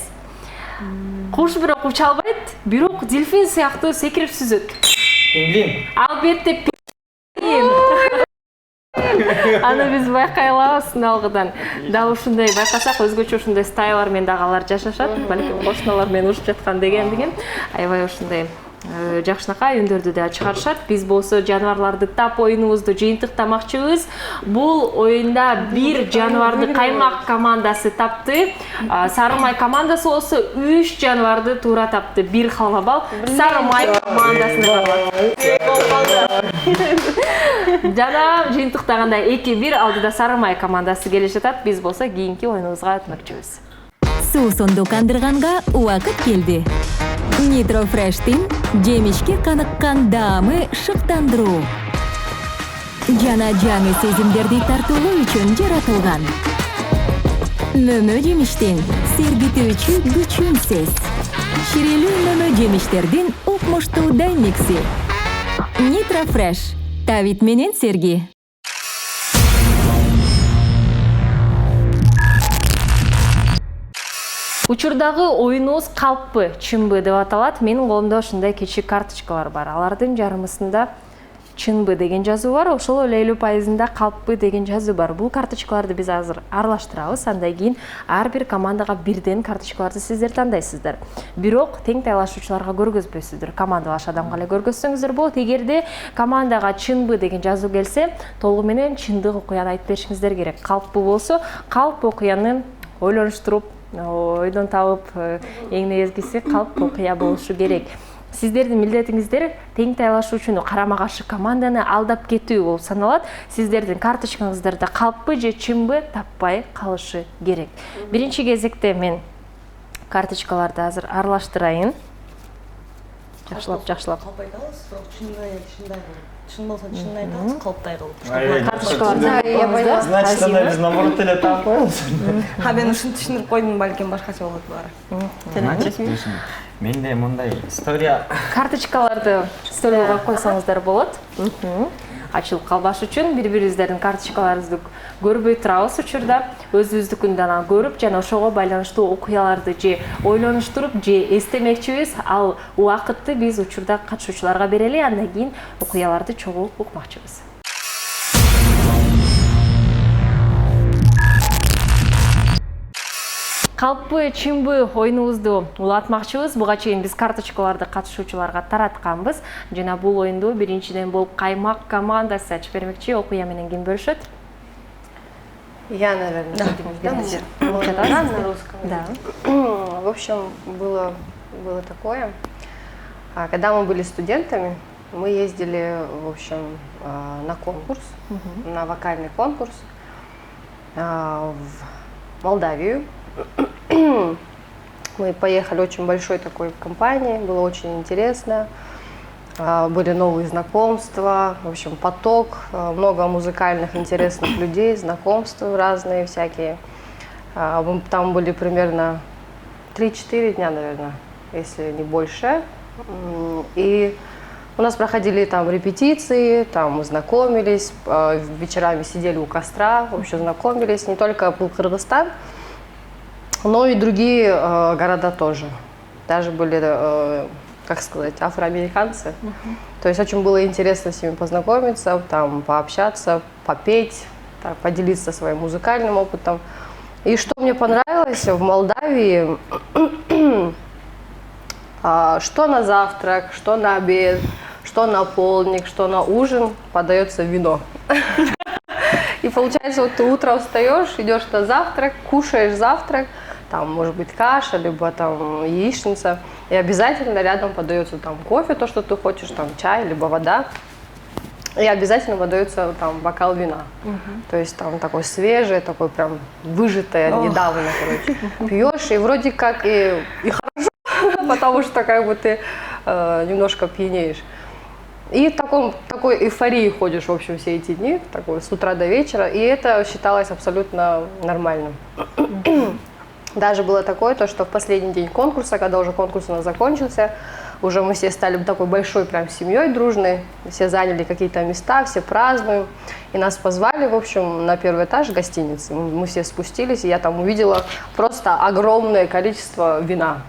Куш бирок уча албайт, бирок дельфин сыяктуу секирип сүзөт. Пингвин. Албетте пингвин. Аны биз байкай алабыз сыналгыдан. Дагы ушундай байкасак, өзгөчө ушундай стаялар менен дагы алар жашашат. Балким кошуналар менен урушуп жаткан дегендигим. Аябай ушундай жакшынакай үндөрдү да чыгарышат. Биз болсо жаныбарларды тап оюнубузду жыйынтыктамакчыбыз. Бул оюнда бир жаныбарды каймак командасы тапты. Сары май командасы болсо 3 жаныбарды туура тапты. Бир халабал сары май командасына барат. Жана жыйынтыктаганда 2-1 алдыда сары май командасы келе жатат. Биз болсо кийинки оюнубузга өтмөкчүбүз. Суусунду кандырганга убакыт келди. Nitro Fresh'тин жемишке каныккан даамы шыктандыруу. Жана жаңы сезимдерди тартуулоо үчүн жаратылган. Мөмө жемиштин сергитүүчү күчүнсүз. Ширелүү мөмө жемиштердин укмуштуу даймикси. Nitro Fresh. Тавит менен серги. Учурдагы оюнубуз калппы, чынбы деп аталат. Менин колумда ушундай кичик карточкалар бар. Алардын жарымысында чынбы деген жазуу бар, ошол эле 50% калппы деген жазуу бар. Бул карточкаларды биз азыр аралаштырабыз. Андан кийин ар бир командага бирден карточкаларды сиздер тандайсыздар. Бирок тең тайлашуучуларга көргөзбөйсүздөр. Командалаш адамга эле көргөзсөңүздөр болот. Эгерде командага чынбы деген жазуу келсе, толугу менен чындык окуяны айтып беришиңиздер керек. Калппы болсо, калп окуяны ойлонуштуруп, ойдон табып, эң негизгиси калп окуя болушу керек. Сиздердин милдетиңиздер тең тайлашуучуну карама каршы команданы алдап кетүү болуп саналат. Сиздердин карточкаңыздарда калппы же чынбы таппай калышы керек. Биринчи кезекте мен карточкаларды азыр аралаштырайын. Жакшылап. Калп айтабыз, бирок чын болсо чынын айтабыз, калптай кылып. Карточкаларды Я поняла. Значит, анда биз наоборот эле таап коебуз. Мен ушинтип түшүндүрүп койдум, балким башкача болот баары. Менде мындай история. Карточкаларды столго койсоңуздар болот. Ачылып калбаш үчүн бири-бириңиздердин карточкаларыңызды көрбөй турабыз учурда. Өзүбүздүкүн дана көрүп, жана ошого байланыштуу окуяларды же ойлонуштуруп, же эстемекчибиз. Ал убакытты биз учурда катышуучуларга берели, андан кийин окуяларды чогуу укмакчыбыз. Калппы, чынбы оюнубузду улатмакчыбыз. Буга чейин биз карточкаларды катышуучуларга таратканбыз. Жана бул оюнду биринчиден болуп Каймак командасы ачып бермекчи. Окуя менен ким бөлүшөт? Я, наверное. На русском. Да. В общем, было такое. Когда мы были студентами, мы ездили, в общем, на конкурс, на вокальный конкурс в Молдавию. Мы поехали очень большой такой компанией, было очень интересно. Были новые знакомства, в общем, поток, много музыкальных интересных людей, знакомства разные всякие. Там были примерно 3-4 дня, наверное, если не больше. И у нас проходили там репетиции, там мы знакомились, вечерами сидели у костра, в общем, знакомились. Не только был Кыргызстан, но и другие города тоже. Даже были, как сказать, афроамериканцы. То есть очень было интересно с ними познакомиться, там, пообщаться, попеть, так, поделиться своим музыкальным опытом. И что мне понравилось в Молдавии, что на завтрак, что на обед, что на полдник, что на ужин подается вино. И получается, вот ты утром встаешь, идешь на завтрак, кушаешь завтрак, там может быть каша, либо там яичница, и обязательно рядом подается там кофе, то, что ты хочешь, там чай, либо вода, и обязательно подается там бокал вина. То есть там такой свежий, такой прям выжатый недавно, короче. Пьешь, и вроде как и хорошо, потому что как бы ты немножко пьянеешь. И в такой эйфории ходишь, в общем, все эти дни, такой, с утра до вечера, и это считалось абсолютно нормальным. Даже было такое, то, что в последний день конкурса, когда уже конкурс у нас закончился, уже мы все стали такой большой прям семьей дружной, все заняли какие-то места, все празднуем, и нас позвали, в общем, на первый этаж гостиницы. Мы все спустились, и я там увидела просто огромное количество вина.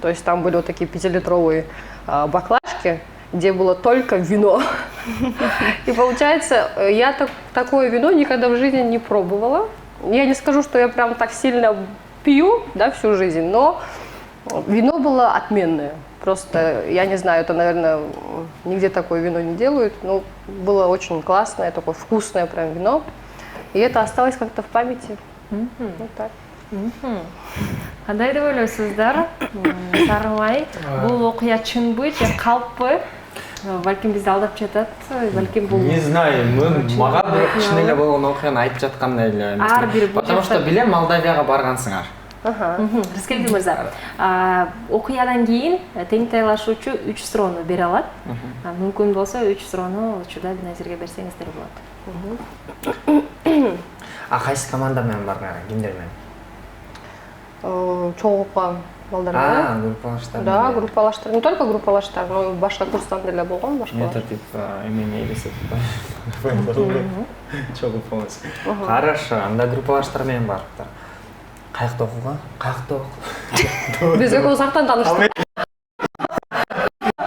То есть там были вот такие 5-литровые баклажки, где было только вино. И получается, я такое вино никогда в жизни не пробовала. Я не скажу, что я прям так сильно пью, да, всю жизнь, но вино было отменное. Просто, я не знаю, это, наверное, нигде такое вино не делают, но было очень классное, такое вкусное прям вино. И это осталось как-то в памяти. Вот так. Кандай деп ойлойсуздар? Сарымай, бул окуя чынбы же калппы? Балким бизди алдап жатат, балким бул. Не знаю, мага бирок чын эле болгон окуяны айтып жаткандай эле. Ар бир Потому что билем, Молдавияга баргансыңар. Рыскелди мырза, окуядан кийин тең тайлашуучу 3 суроону бере алат. Мүмкүн болсо 3 суроону учурда Биназирге берсеңиздер болот. Кайсы команда менен барган, кимдер менен? Чогуу окуган балдар. Группалаштар. Да, группалаштар. Не только группалаштар, но и башка курстан деле болгон башкалар. Это типа эмне элесип. Чогуу полностью. Хорошо, анда группалаштар менен барыптыр. Каякта окуган? Каякта окуган? Биз экөөбүз актан тааныштык.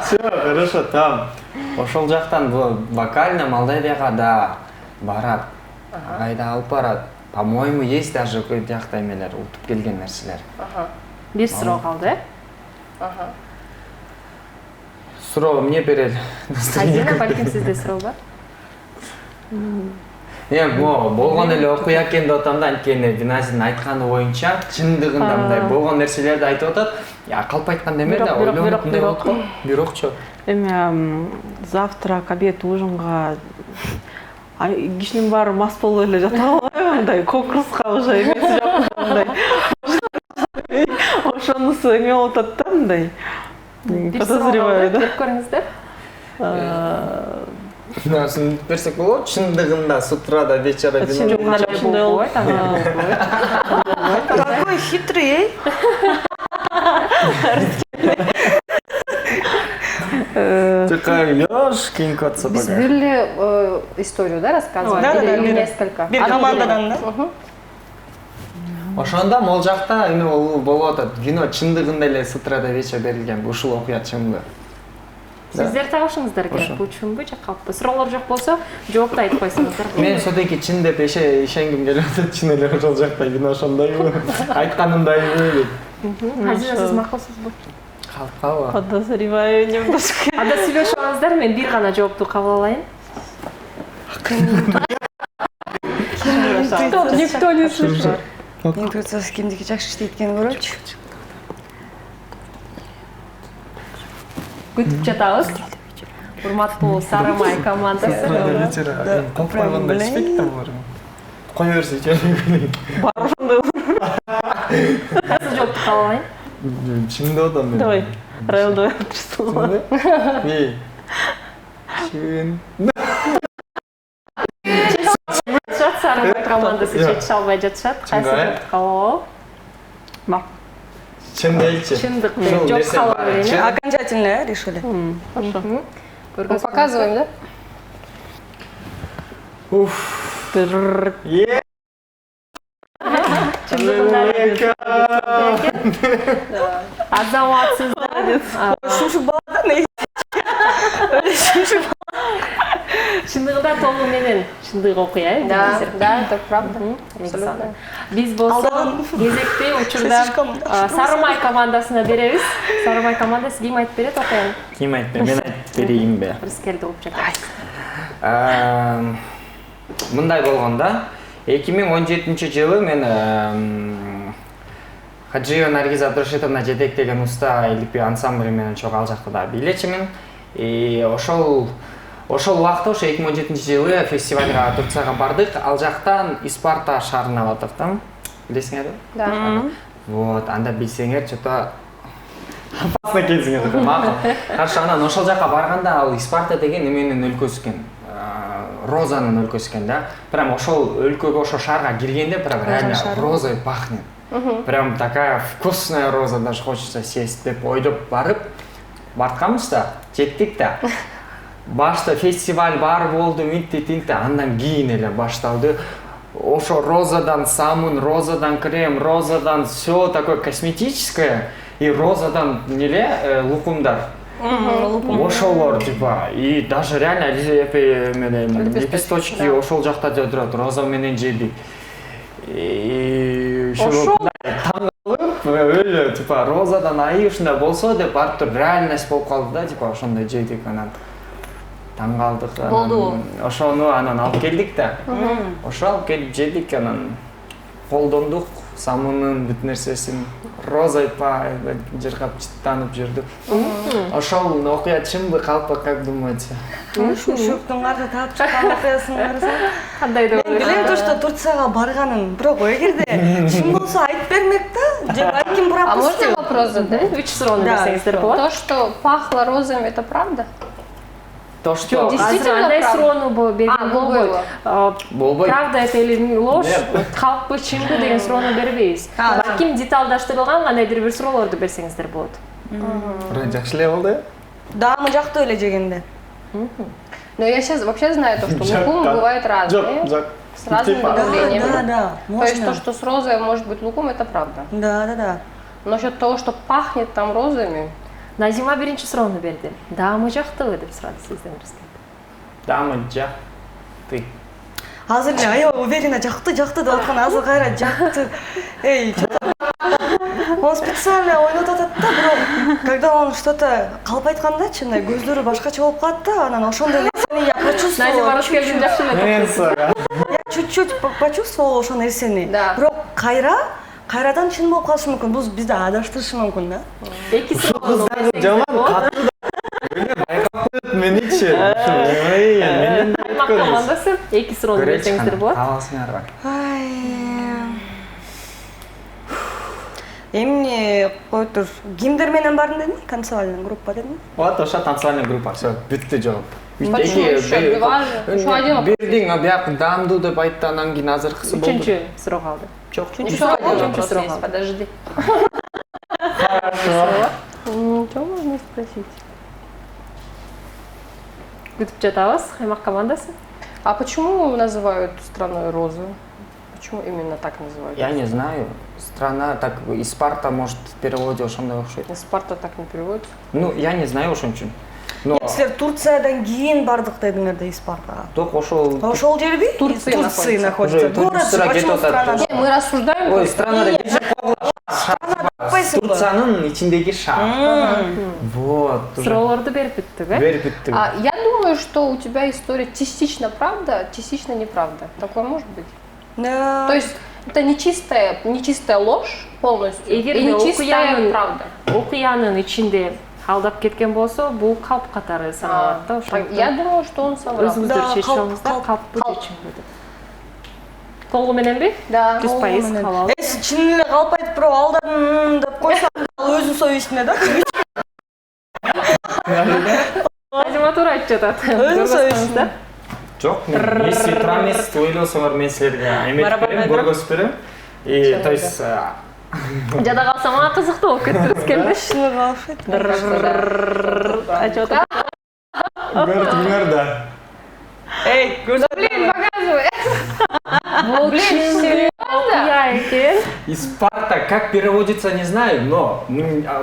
Все, хорошо, там. Ошол жактан бул вокально Молдавияга да барат. Кайда алып барат. По-моему, есть даже кой жакта эмелер утуп келген нерселер. Бир суроо калды. Суроо эмне берет? Азина, балким сизде суроо бар? Болгон эле окуя экен деп атам да, анткени Диназидің айтканы боюнча чындыгында мындай болгон нерселерди айтып атат. Калп айтканда эме да, ойлонуп мындай болот го. Бирокчу. Эми завтрак, обед, ужинга кишинин баары мас болуп эле жата албайбы, мындай конкурска уже эмеси жок мындай. Ошонусу эме болуп атат да мындай. Подозреваю, да. Көрүп көрүңүздөр. Насын берсек болот, чындыгында с утра до вечера вино. Какой хитрый, Такая, ёшкин кот Биз собака. бир эле историю, да, рассказывали? Да, Или да. несколько? Бир командадан да. Ошондо могул жакта эме болуп атат. Вино чындыгында эле с утра до вечера берилген. Ушул окуя чынбы? Сиздер табышыңыздар керек. Бул чынбы же калппы? Суроолор жок болсо, жоопту айтып койсоңуздар. Мен все-таки чын деп ишенгим келип атат. Чын эле ошол жакта вино ошондойбу. Айтканымдайбы деп. Азина, сиз макулсузбу? Калпкабы? Подозреваю немножко. Анда сүйлөшүп алыңыздар, мен бир гана жоопту кабыл алайын. Никто не слышит. Интуициясы кимдики жакшы иштейт экенин көрөлүчү. Күтүп жатабыз. Урматтуу Сары Май командасы. Компроманда ичпейт да булар. Кое берсе ичем. Кайсы жоопту кабыл алайын? Чын деп атам мен. Давай, Райл, давай отрисуй. Чын. Сары Май командасы чечише албай жатышат. Кайсы жоопту кабыл алалы? Бар. Чын делчи. Чындык деп жок кабыл алайын. Окончательно решили. Хорошо. Показываем, да? Азаматсыздар. Шушук балада не? Чындыгында толугу менен чындык окуя. Да, да, это правда. Абсолютно. Биз болсо кезекти учурда Сары Май командасына беребиз. Сары Май командасы ким айтып берет окуяны? Ким айтты? Мен айтып берейинби? Рыскелди угуп жатабыз. Мындай болгондо 2017-жылы мен Хаджиева Наргиз Абдурашитовна жетектеген уста элдик ансамбль менен чогуу ал жакта да бийлечимин. Ошол убакта ошо 2017-жылы фестивалга Турцияга бардык. Ал жактан Испарта шаарына бардык да. Билесиңерби? Да. Вот, анда билсеңер, что-то опасно келсиңер. Макул. Каршы анан ошол жака барганда ал Испарта деген эменин өлкөсү экен. Розанын өлкөсү экен да. Прям ошол өлкөгө, ошол шаарга киргенде прям реально розой пахнет. Прям такая вкусная роза, даже хочется сесть деп ойлоп барып бартканбыз да, жеттик да. Башта фестиваль бар болду, митти-тинти, андан кийин эле башталды. Ошо розадан самын, розадан крем, розадан все такое косметическое и розадан неле лукумдар. Ошолор типа и даже реально лепесточки ошол жакта жатат, роза менен жедик. И таң калып өлө типа розадан айы ушундай болсо деп барып туруп реальность болуп калды да, типа ошондой жедик анан. Таң калдык. Болду. Ошону анан алып келдик да. Ошо алып келип жедик, анан колдондук, самынын бүт нерсесин розой жыргап чыттанып жүрдүк. Ошол окуя чынбы калпы, как думаете? Шушуктун карда таап чыккан окуясын карасаң, Кандай деп мен билем то, что Турцияга барганын, бирок эгерде чын болсо айтып бермек да, же балким А можно пропустил. вопрос задать? 3 суроону берсеңиздер болот. То, что пахло розами, это правда? То, что Действительно Андай правда? суроону берген болбойт. болбойт. Правда это или ложь? Калппы чынбы деген суроону бербейбиз. Балким деталдаштырылган кандайдыр бир суроолорду берсеңиздер болот. Жакшы эле болду. Даамы жактуу эле жегенде. Но я сейчас вообще знаю то, что лукум бывает разный. Жок. с разными добавлениями. Да, То есть то, можно. что с розой может быть луком, это правда. Да. Но насчет того, что пахнет там розами, Назима биринчи суроону берди. Даамы жактыбы деп сурады сизден Рыскелди. Дамы жақты. Азыр эле аябай уверенно жакты деп аткан азыр кайра жакты. Эй, он специально ойнотуп атат да, бирок когда он что-то калп айткандачы, мындай көздөрү башкача болуп калат да, анан ошондой нерсени я Назима почувствовала. Рыскелдин жакшы эле Я чуть-чуть почувствовала ошол нерсени. Да. Бирок кайрадан чын болуп калышы мүмкүн. Бул бизди адаштырышы мүмкүн да. эки суроону Жаман катты да. Байкап коет меничи. Менен аймак командасы эки суроону берсеңиздер болот. Каласыңарбы? Эмне коюп тур? Кимдер менен бардым дедим? Танцевальный группа дедим. Вот ошо танцевальный группа. Всё, бүттү жооп. почему еще? Два же. Еще один. Бирдиң бияк дамду деп айтты, анан кийин азыркысы болду. Үчүнчү суроо калды. Еще один вопрос сразу. есть, подожди. Что можно спросить? Күтүп жатабыз аймак командасы. А почему называют страной розы? Почему именно так называют? Я не знаю. Страна так из Спарта, может, в переводе ошондой окшойт. Спарта так не переводится. Ну, я не знаю ошон үчүн. Но Силер Турциядан кийин бардык дедиңер да Испаркага. ток ошол Ошол жерби? Турция Турции находится. находится. Город, Турцияга почему кетип атат. страна? Не, мы рассуждаем. ой, страна деп Спасибо. Турциянын ичиндеги шаар. Вот. уже. Суроолорду берип бүттүк, э? Берип бүттүк. Я думаю, что у тебя история частично правда, частично неправда. Такое может быть? Да. То есть это не чистая ложь полностью и Эгерде не чистая правда. окуянын ичинде алдап кеткен болсо, бул калп катары саналат да, ошондуктан. Я думаю, что он соврал. Өзүңүздөр Да, чечиңиздер, калп. калппы чечиңиздер деп. Толугу мененби? Да. 100% калабы. Чын эле калп айтып бирок алдан деп койсо, ал өзүн союусуна да. Назима туура айтып жатат. Өзүн союусуна. да? Жок, мен если туура эмес ойлосоңор мен силерге эметип берем, көргөзүп берем. И то есть Жада калса мага кызыктуу болуп кетти келди. Чыны калып. Айтып атат. көрдүңөр да. Эй, Блин, показывай. Бул серьезно окуя экен. Из Спарта как переводится, не знаю, но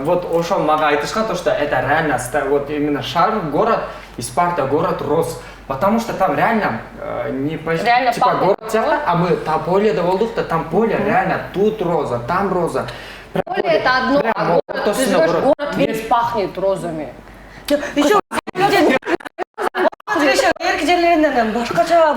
вот ошол мага айтышкан то, что это реально вот именно шар, город, и Спарта город рос. Потому что там реально не Реально типа пахнет город цвета, а мы там поле доволдук, там поле реально тут роза, там роза. Поле это одно, Прям а вот город, то ты сильно живешь, город. город весь пахнет розами. Еще эрки жерлеринен башкача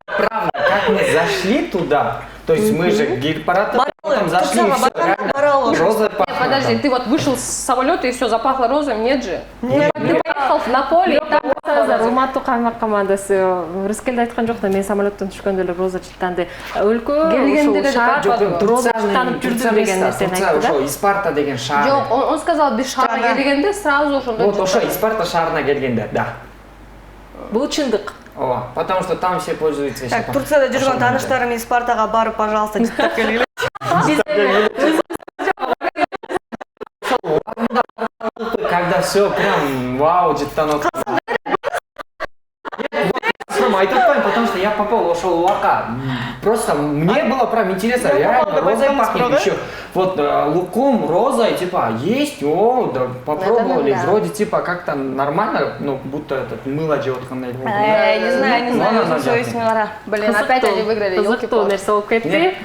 Правда, как мы зашли туда, то есть мы же гид-парад, потом зашли и все, реально роза Нет, подожди, ты вот вышел с самолета и все запахло розами, нет же? Нет. Ты поехал на поле, и там пахло розами. Урматтуу аймак командасы Рыскелди айткан жок да, мен самолеттон түшкөндө эле роза чыттанды. Өлкө Келгенде ушул эле шаар айтпадыбы? роза чыттанып жүрдү деген нерсени айтты да. ошо Испарта деген шаар. Жоқ, он сказал, без шара келгенде сразу ошондой. Вот ошо Испарта шаарына келгенде, да. Бул чындык. О, потому что там все пользуются. Так, Турцияда жүргөн тааныштарым Испартага барып, пожалуйста, жыттап келгиле. Когда все прям вау, жыттанып. Айтып атпайм, потому что я попал ошол убакка. Просто мне было прям интересно, реально розой пахнет еще. Вот луком, розой, типа, есть, о, да, попробовали, вроде типа как-то нормально, ну, будто этот мыло жевоткандай. Не знаю, өзүн союусуна кара. Блин, опять они выиграли, Кызыктуу ёлки-палки. нерсе болуп кетти.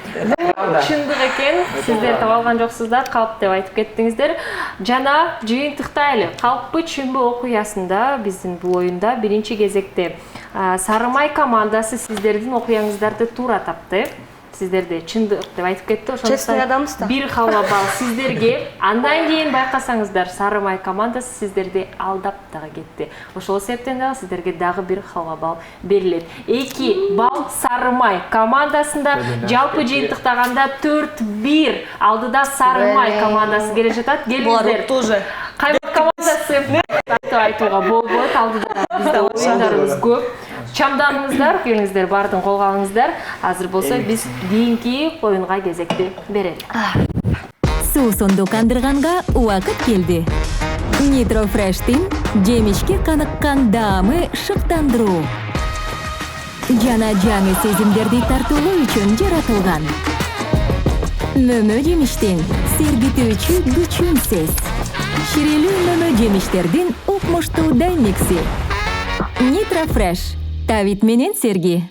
Чындык экен, сиздер таап алган жоксуздар, калп деп айтып кеттиңиздер. Жана жыйынтыктайлы, калппы чынбы окуясында биздин бул оюнда биринчи кезекте Сарымай командасы сиздердин окуяңыздарды туура тапты. Сиздерде чындык деп айтып кетти. Честный адамбыз да. Бир халва балл сиздерге. Андан кийин байкасаңыздар, Сарымай командасы сиздерди алдап дагы кетти. Ошол себептен дагы сиздерге дагы бир халва балл берилет. 2 балл Сарымай командасында, жалпы жыйынтыктаганда 4-1 алдыда Сарымай командасы келе жатат. Келиңиздер. Тоже. Каймак командасы айтууга болбойт, алдыда бизде оюндарыбыз көп. Чамданыңыздар, келиңиздер, бардын колго алыңыздар. Азыр болсо биз кийинки оюнга кезекти берели. Суусунду кандырганга убакыт келди. Nitro Fresh'tin жемишке каныккан даамы шыктандыруу. Жана жаңы сезимдерди тартуулоо үчүн жаратылган. Мөмө жемиштин сергитүүчү күчүнсүз. Ширелүү мөмө жемиштердин укмуштуу микси. Nitro Fresh. Тавит менен Серги.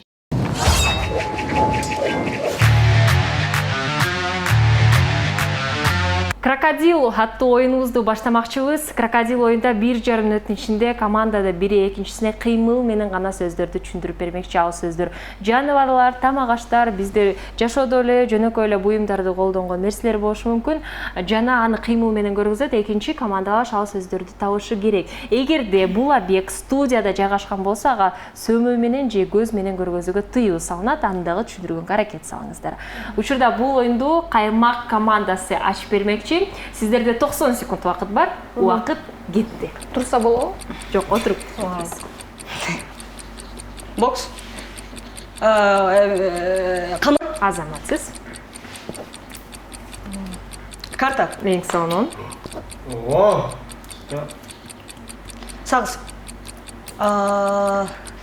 Крокодил аттуу оюнубузду баштамакчыбыз. Крокодил оюнда 1,5 мүнөттүн ичинде командада бири экинчисине кыймыл менен гана сөздөрдү түшүндүрүп бермекчи. Ал сөздөр жаныбарлар, тамак аштар, биздер жашоодо эле жөнөкөй эле буюмдарды колдонгон нерселер болушу мүмкүн. Жана аны кыймыл менен көргөзөт, экинчи командалаш ал сөздөрдү табышы керек. Эгерде бул объект студияда жайгашкан болсо, ага сөмө менен же көз менен көргөзүүгө тыюу салынат, аны дагы түшүндүргөнгө аракет салыңыздар. Учурда бул оюнду Каймак командасы ачып бермекчи. Сиздерде 90 секунд вакыт бар. Убакыт кетти. Турса болобу? Жок, отуруп. Бокс. Камыр. Азаматсыз. Карта. Эң сонун. О. Сагыз.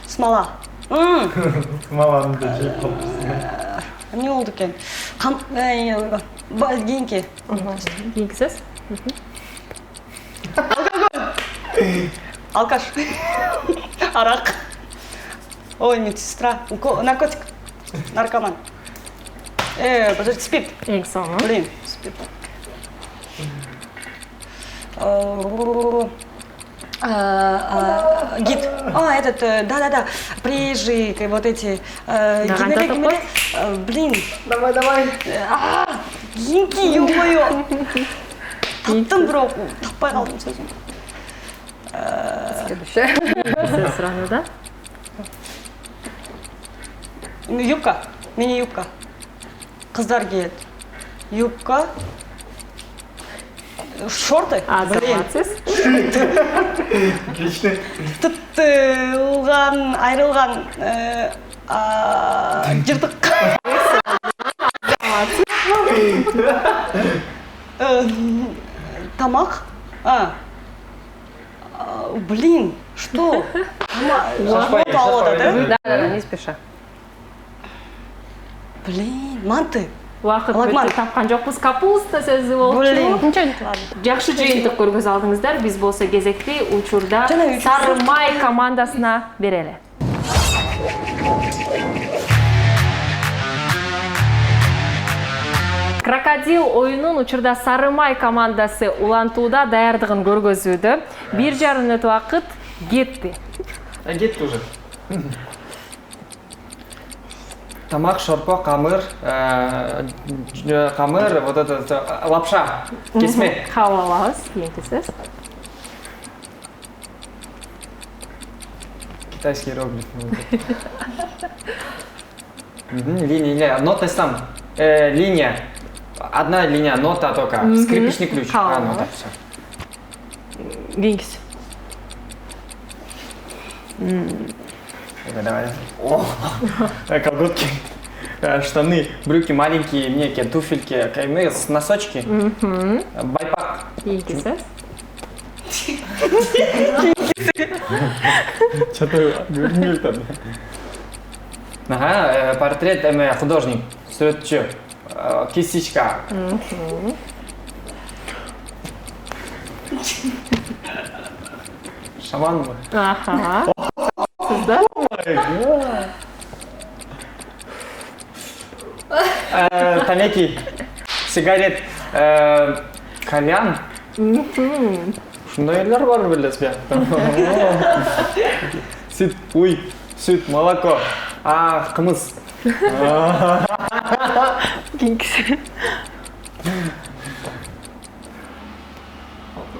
Смола. Смоланы да жеп Не болду экен? Кийинки. Кийинкисиз. Алкаш. Арак. Ой, медсестра. Наркотик. Наркоман. Подожди, спирт. Эң сонун. Блин, спирт. Гид. Этот, да-да-да. Приезжие, вот эти. Блин. Давай. Гинки, ё-моё. Таптым, бро. Таппай калдым сөзүм. Следующее. Сөз сураны да? Юбка. Мини-юбка. Кыздар кийет. Юбка. Шорты. Азаматсыз. Отлично. Тыттылган, айрылган жыртык. Тамак. Блин, что? Вот алода, да? Да, не спеша. Блин, манты. Убакыт Лагман. өтүп тапкан жокпуз. Капуста сөзү болчу. Жакшы жыйынтык көргөзө алдыңыздар. Биз болсо кезекти учурда Сары Май командасына берели. Крокодил оюнун учурда Сары Май командасы улантууда даярдыгын көргөзүүдө. 1,5 мүнөт убакыт кетти. Кетти уже. Тамак, шорпо, камыр, вот это лапша, кесме. Кабыл алабыз, кийинкисиз. Китайский иероглиф. Линия, нота там, линия. Одна линия, нота только, скрипичный ключ. Нота, все. Кийинкиси. Давай. О, колготки, штаны, брюки маленькие, некие туфельки, носочки, байпак. Кийинкисиз. Что-то вернил там. Ага, портрет художник, суретчи, кисточка. Шаман мı? Ага. Сизда? Тамеки, сигарет, кальян. Шундай элер бар беле сиякты. Süt, молоко. Кымыз. Кийинкиси.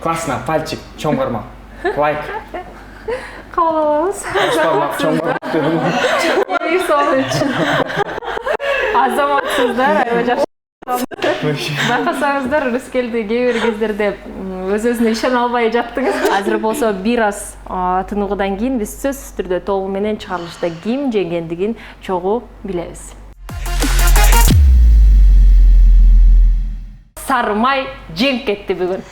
Классно, пальчик, чоң бармак. Лайк. Кабыл алабыз. Баш бармак, чоң бармак. Эң сонун үчүн. Азаматсыздар, аябай жакшы. Байкасаңыздар, Рыскелди кээ бир кездерде өз-өзүнө ишене албай жаттыңыз. Азыр болсо бир аз тыныгуудан кийин биз сөзсүз түрдө толугу менен чыгарылышта ким жеңгендигин чогуу билебиз. Сары Май жеңип кетти бүгүн.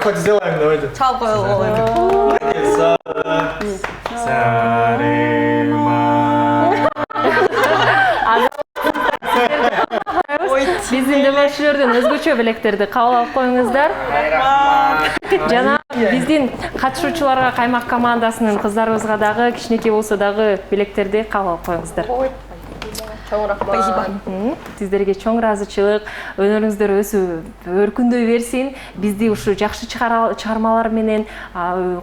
хоть сделаем, давайте. Чалып коелу. Биздин демелчилерден өзгөчө белектерди кабыл алып коюңуздар. Жана биздин катышуучуларга каймак командасынын кыздарыбызга дагы кичинекей болсо дагы белектерди кабыл алып коюңуздар. Сиздерге чоң ыраазычылык, өнөрүңүздөр өсүп өркүндөй берсин. Бизди ушу жакшы чыгармалар менен,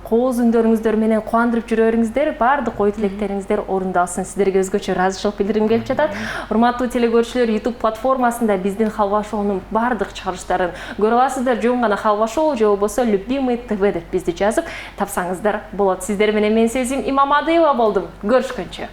кооз үндөрүңүздөр менен кубандырып жүрөрүңүздөр, баардык ой тилектериңиздер орундалсын. Сиздерге өзгөчө ыраазычылык билдиргим келип жатат. Урматтуу телекөрүүчүлөр, YouTube платформасында биздин Халва шоунун баардык чыгарыштарын көрө аласыздар. Жөн гана Халва шоу же болбосо Любимый ТВ деп бизди жазып тапсаңыздар болот. Сиздер менен мен Сезим Имамадыева болдум. Көрүшкөнчө.